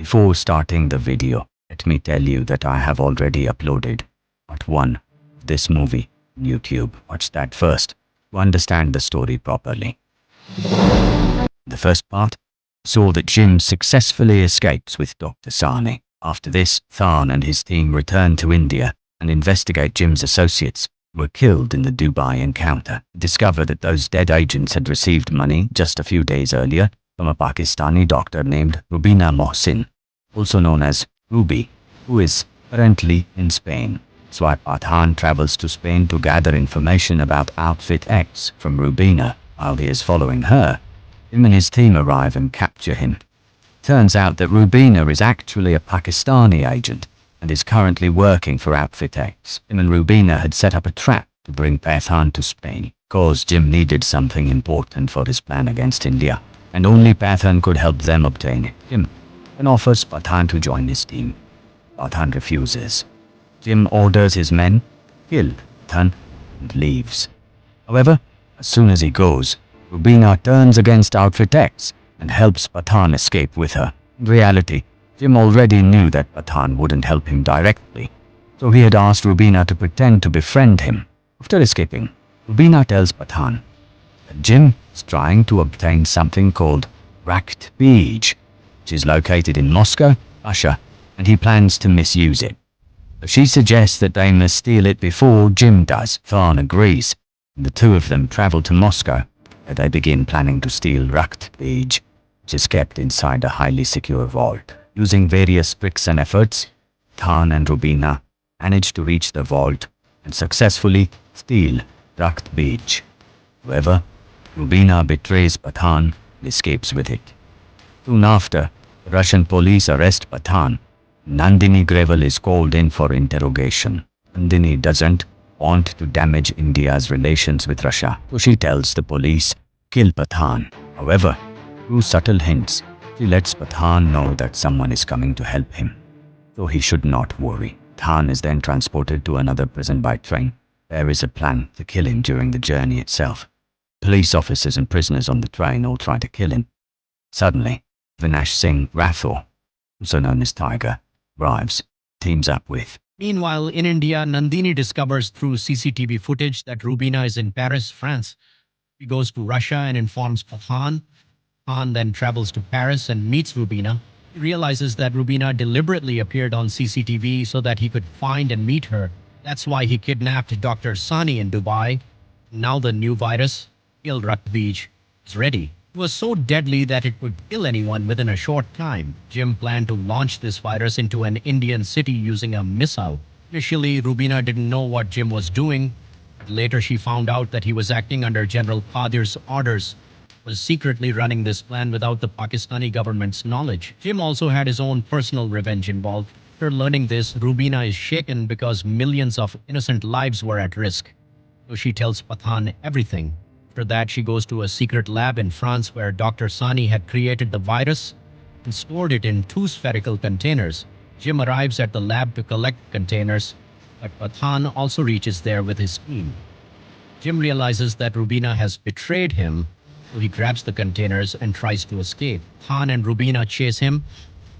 Before starting the video, let me tell you that I have already uploaded part 1 of this movie on YouTube. Watch that first to understand the story properly. The first part saw that Jim successfully escapes with Dr. Sani. After this, Pathaan and his team return to India and investigate Jim's associates who were killed in the Dubai encounter. Discover that those dead agents had received money just a few days earlier from a Pakistani doctor named Rubina Mohsin, also known as Ruby, who is currently in Spain. So Pathaan travels to Spain to gather information about Outfit X from Rubina. While he is following her, him and his team arrive and capture him. Turns out that Rubina is actually a Pakistani agent and is currently working for Outfit X. Him and Rubina had set up a trap to bring Pathaan to Spain, because Jim needed something important for his plan against India, and only Pathaan could help them obtain it. Jim then offers Pathaan to join his team. Pathaan refuses. Jim orders his men to kill Pathaan and leaves. However, as soon as he goes, Rubina turns against Outfit X and helps Pathaan escape with her. In reality, Jim already knew that Pathaan wouldn't help him directly, so he had asked Rubina to pretend to befriend him. After escaping, Rubina tells Pathaan that Jim is trying to obtain something called Rak-Beach, which is located in Moscow, Russia, and he plans to misuse it. So she suggests that they must steal it before Jim does. Pathaan agrees, and the two of them travel to Moscow, where they begin planning to steal Raktbeej, which is kept inside a highly secure vault. Using various tricks and efforts, Pathaan and Rubina manage to reach the vault and successfully steal Raktbeej. However, Rubina betrays Pathaan and escapes with it. Soon after, the Russian police arrest Pathaan. Nandini Gravel is called in for interrogation. Nandini doesn't want to damage India's relations with Russia, so she tells the police to kill Pathaan. However, through subtle hints, she lets Pathaan know that someone is coming to help him, so he should not worry. Pathaan is then transported to another prison by train. There is a plan to kill him during the journey itself. Police officers and prisoners on the train all try to kill him. Suddenly, Vinash Singh Rathore, also known as Tiger, arrives, teams up with. Meanwhile, in India, Nandini discovers through CCTV footage that Rubina is in Paris, France. He goes to Russia and informs Pathaan. Pathaan then travels to Paris and meets Rubina. He realizes that Rubina deliberately appeared on CCTV so that he could find and meet her. That's why he kidnapped Dr. Sani in Dubai. Now the new virus, killed Raktbeej, is ready. It was so deadly that it would kill anyone within a short time. Jim planned to launch this virus into an Indian city using a missile. Initially, Rubina didn't know what Jim was doing, but later she found out that he was acting under General Qadir's orders, was secretly running this plan without the Pakistani government's knowledge. Jim also had his own personal revenge involved. After learning this, Rubina is shaken because millions of innocent lives were at risk. So she tells Pathaan everything. After that, she goes to a secret lab in France where Dr. Sani had created the virus and stored it in 2 spherical containers. Jim arrives at the lab to collect containers, but Pathaan also reaches there with his team. Jim realizes that Rubina has betrayed him, so he grabs the containers and tries to escape. Pathaan and Rubina chase him.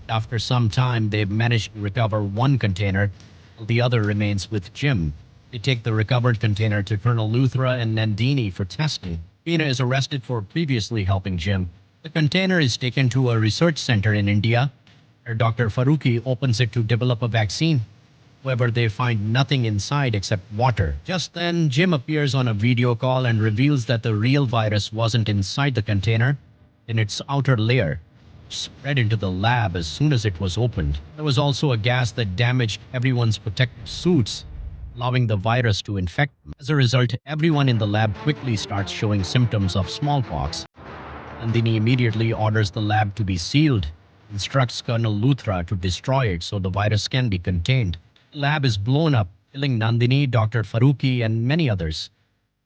After some time, they manage to recover 1 container, while the other remains with Jim. They take the recovered container to Colonel Luthra and Nandini for testing. Rubina is arrested for previously helping Jim. The container is taken to a research center in India, where Dr. Farooqi opens it to develop a vaccine. However, they find nothing inside except water. Just then, Jim appears on a video call and reveals that the real virus wasn't inside the container, in its outer layer, which spread into the lab as soon as it was opened. There was also a gas that damaged everyone's protective suits, allowing the virus to infect them. As a result, everyone in the lab quickly starts showing symptoms of smallpox. Nandini immediately orders the lab to be sealed, instructs Colonel Luthra to destroy it so the virus can be contained. The lab is blown up, killing Nandini, Dr. Farooqi, and many others.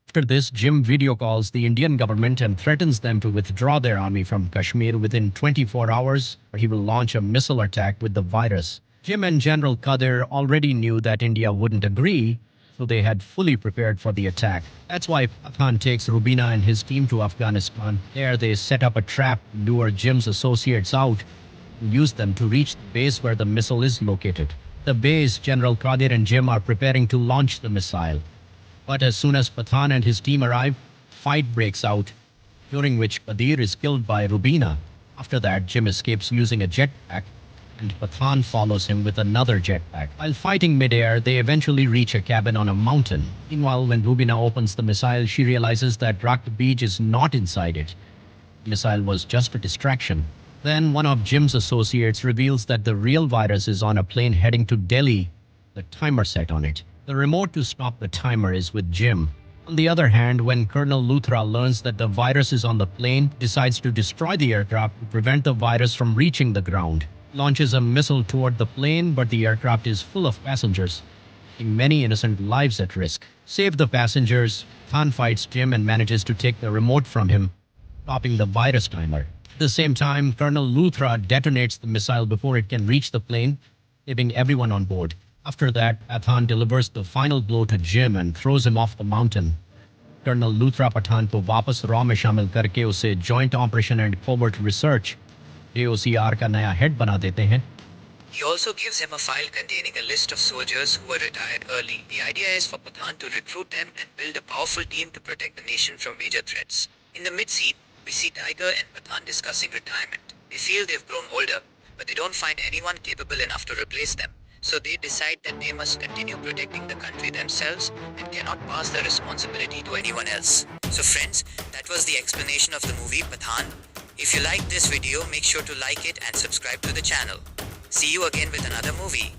After this, Jim video calls the Indian government and threatens them to withdraw their army from Kashmir within 24 hours, or he will launch a missile attack with the virus. Jim and General Qadir already knew that India wouldn't agree, so they had fully prepared for the attack. That's why Pathaan takes Rubina and his team to Afghanistan. There they set up a trap to lure Jim's associates out and use them to reach the base where the missile is located. The base, General Qadir and Jim are preparing to launch the missile. But as soon as Pathaan and his team arrive, fight breaks out, during which Qadir is killed by Rubina. After that, Jim escapes using a jetpack, and Pathaan follows him with another jetpack. While fighting midair, they eventually reach a cabin on a mountain. Meanwhile, when Rubina opens the missile, she realizes that Rak-Beej is not inside it. The missile was just a distraction. Then one of Jim's associates reveals that the real virus is on a plane heading to Delhi, the timer set on it. The remote to stop the timer is with Jim. On the other hand, when Colonel Luthra learns that the virus is on the plane, decides to destroy the aircraft to prevent the virus from reaching the ground. Launches a missile toward the plane, but the aircraft is full of passengers, putting many innocent lives at risk. Save the passengers, Khan fights Jim and manages to take the remote from him, stopping the virus timer. At the same time, Colonel Luthra detonates the missile before it can reach the plane, saving everyone on board. After that, Pathaan delivers the final blow to Jim and throws him off the mountain. Colonel Luthra Pathaan को वापस raw में शामिल करके उसे joint operation and covert research JOCR का नया head बना देते हैं. He also gives him a file containing a list of soldiers who were retired early. The idea is for Pathaan to recruit them and build a powerful team to protect the nation from major threats. In the mid-scene, we see Tiger and Pathaan discussing retirement. They feel they've grown older, but they don't find anyone capable enough to replace them. So they decide that they must continue protecting the country themselves and cannot pass the responsibility to anyone else. So friends, that was the explanation of the movie Pathaan. If you liked this video, make sure to like it and subscribe to the channel. See you again with another movie.